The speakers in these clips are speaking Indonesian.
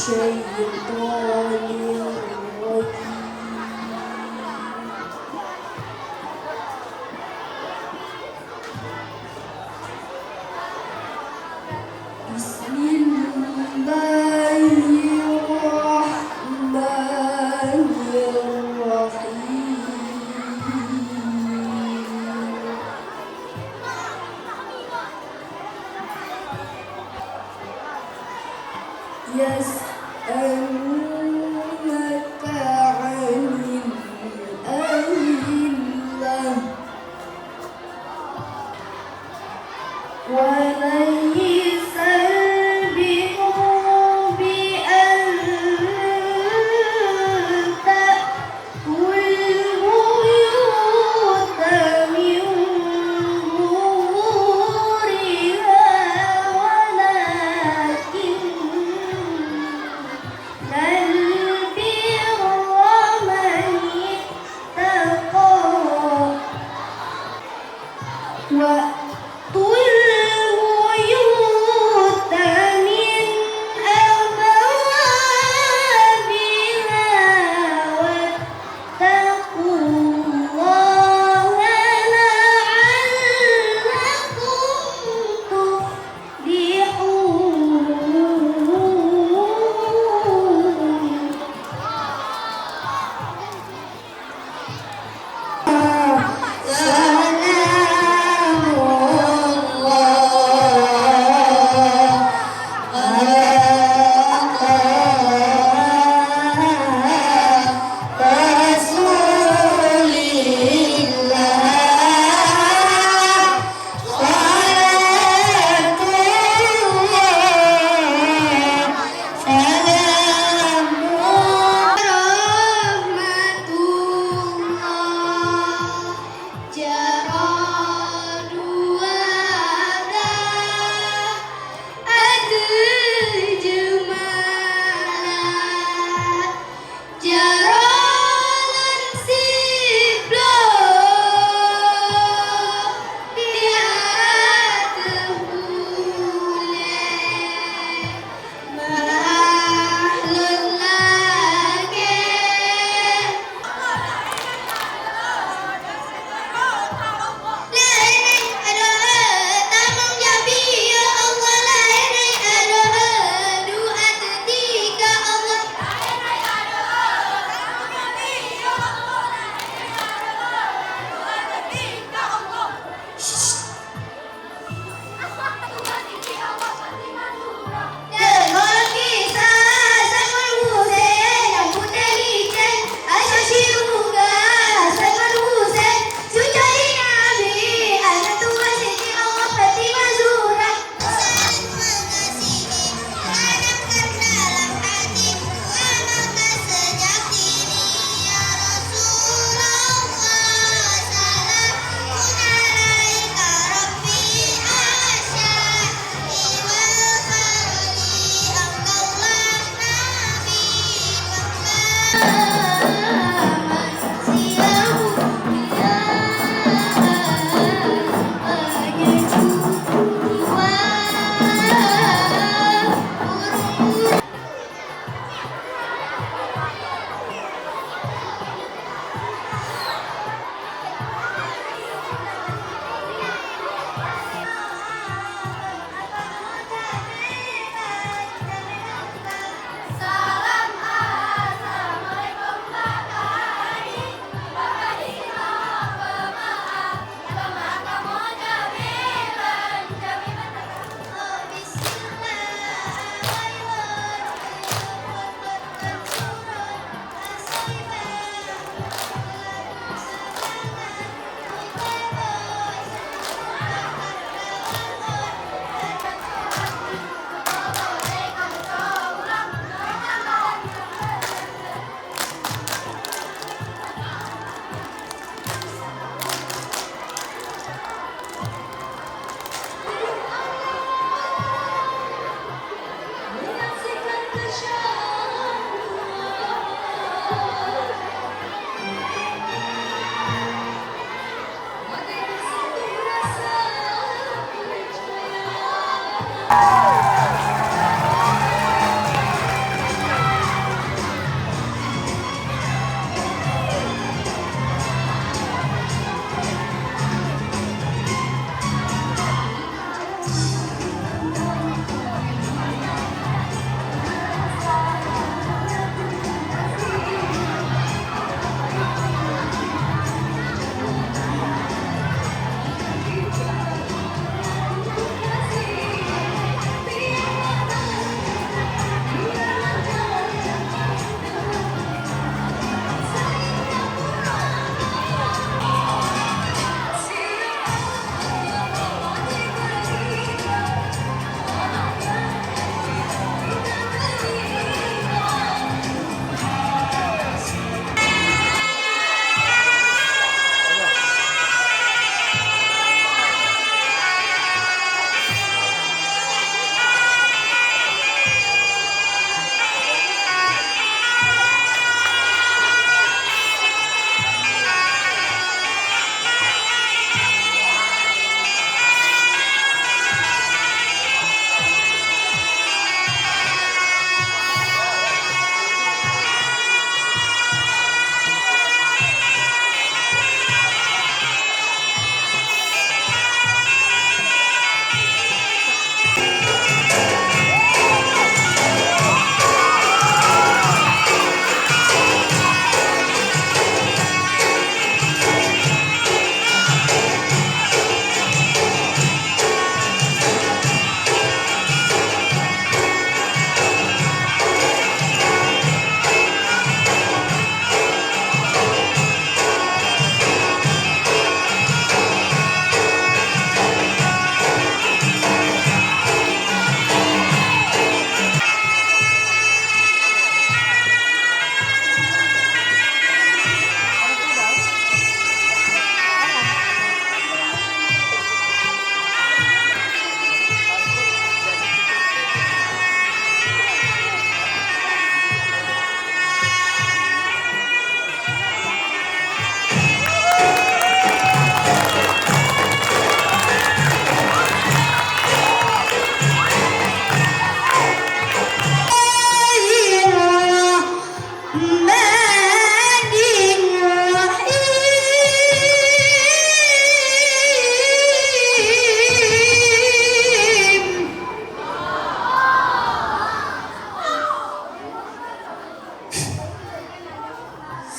الشيطان الرجيم. بسم الله الرحمن الرحيم. يسألونك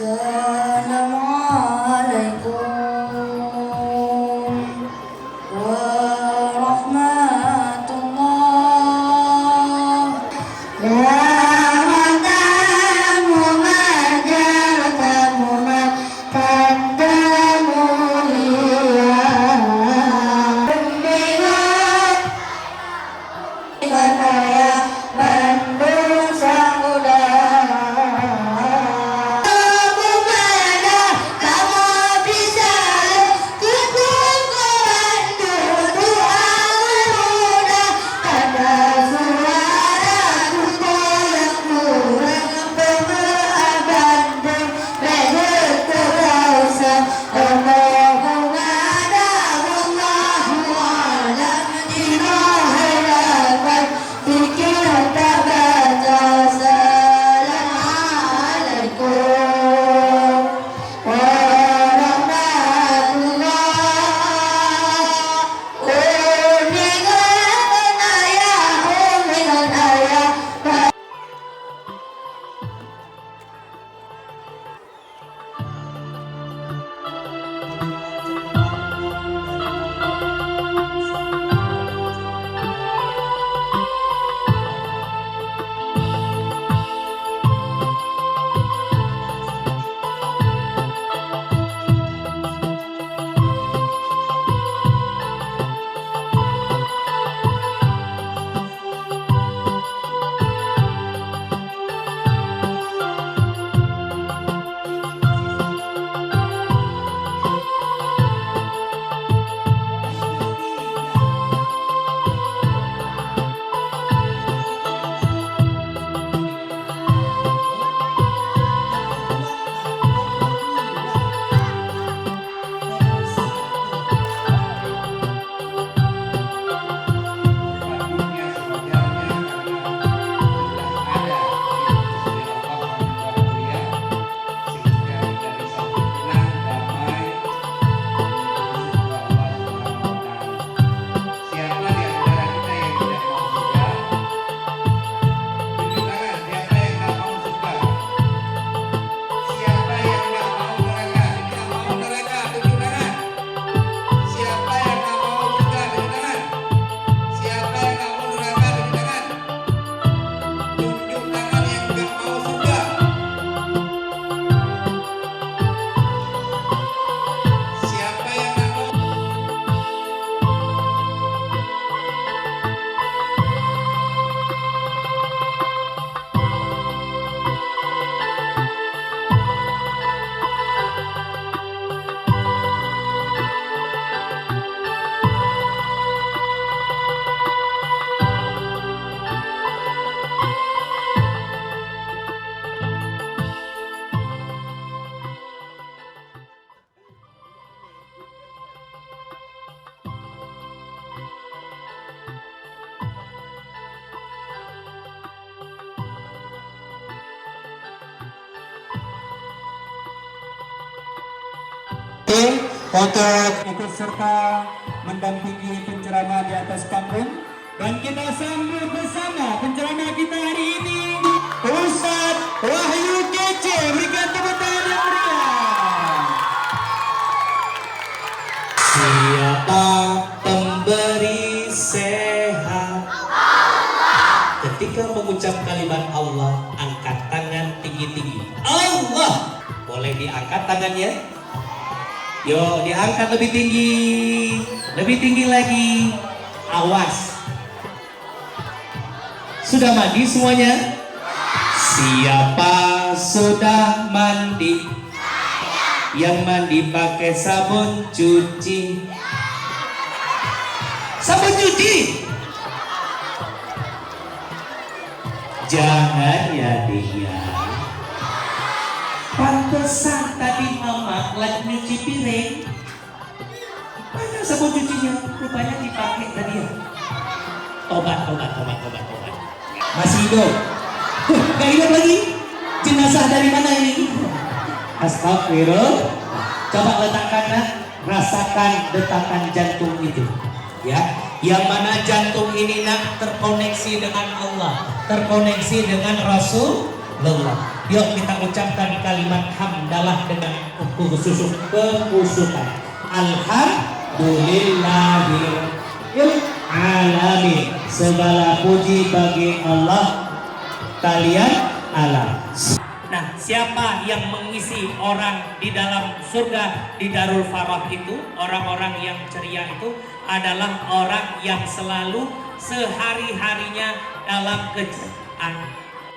Assalamualaikum warahmatullah. Untuk ikut serta mendampingi penceramah di atas panggung, dan kita sambut bersama penceramah kita hari ini, Ustadz Wahyu Kece. Berikan tepuk tangan yang meriah. Siapa pemberi sehat? Ketika mengucap kalimat Allah, angkat tangan tinggi-tinggi. Allah. Boleh diangkat tangannya? Yo, diangkat lebih tinggi lagi. Awas. Sudah mandi semuanya? Siapa sudah mandi? Yang mandi pakai sabun cuci. Sabun cuci. Jangan ya dia. Pantesan tadi mama lagi nyuci piring. Mana sabun cucinya? Rupanya dipakai tadi ya. Tobat. Masih hidup. Gak hidup lagi. Jenazah dari mana ini? Astagfirullah. Coba letakkanlah, rasakan detakan jantung itu. Ya, yang mana jantung ini nak terkoneksi dengan Allah, terkoneksi dengan lelah. Yuk kita ucapkan kalimat hamdalah dengan kekhususan. Alhamdulillahil alamin. Segala puji bagi Allah kalian alam. Nah, siapa yang mengisi orang di dalam surga di Darul Farah itu, orang-orang yang ceria itu adalah orang yang selalu sehari-harinya dalam keceriaan.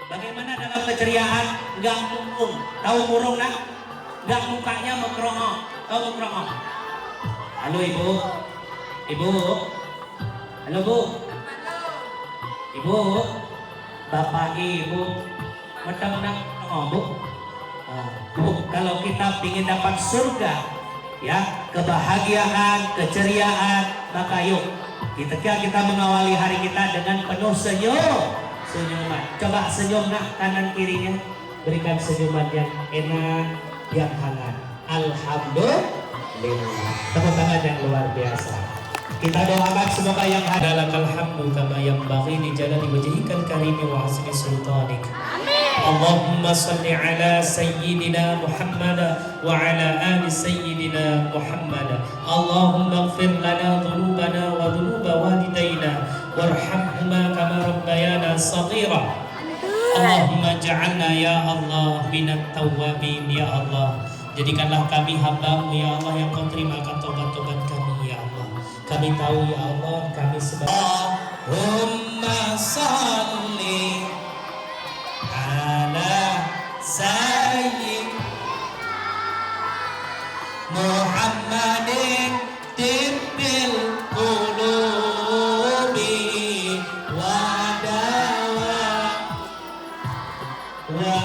Bagaimana dalam keceriaan? Gak murung. Tahu murung nak? Gak mukanya mekroho. Tahu mekroho? Halo ibu. Ibu. Halo bu. Ibu. Bapak ibu. Menang-menang. Oh, bu. Bu, kalau kita ingin dapat surga, ya, kebahagiaan, keceriaan, maka yuk ketika kita mengawali hari kita dengan penuh senyuman. Coba senyum nak kanan kirinya, berikan senyuman yang enak, yang hangat. Alhamdulillah. Tepuk tangan yang luar biasa. Kita doakan semoga yang ada lakal hamdu kama yanbaghi li jalali wajhikal karim wa hasni sultanik. Allahumma salli ala sayyidina Muhammad wa ala ali sayyidina Muhammad. Allahumma ighfir lana dhunubana wa dhunuba walidayna warhamhuma kama rabbayana saghira. Allahumma ja'alna ya Allah minat tawwabin ya Allah. Jadikanlah kami hamba-Mu ya Allah yang Kau terima akan tobat-tobat kami ya Allah. Kami tahu ya Allah kami sebagai Allahumma salli ala sayyid Muhammadin tibbil qulubi wa dawa wa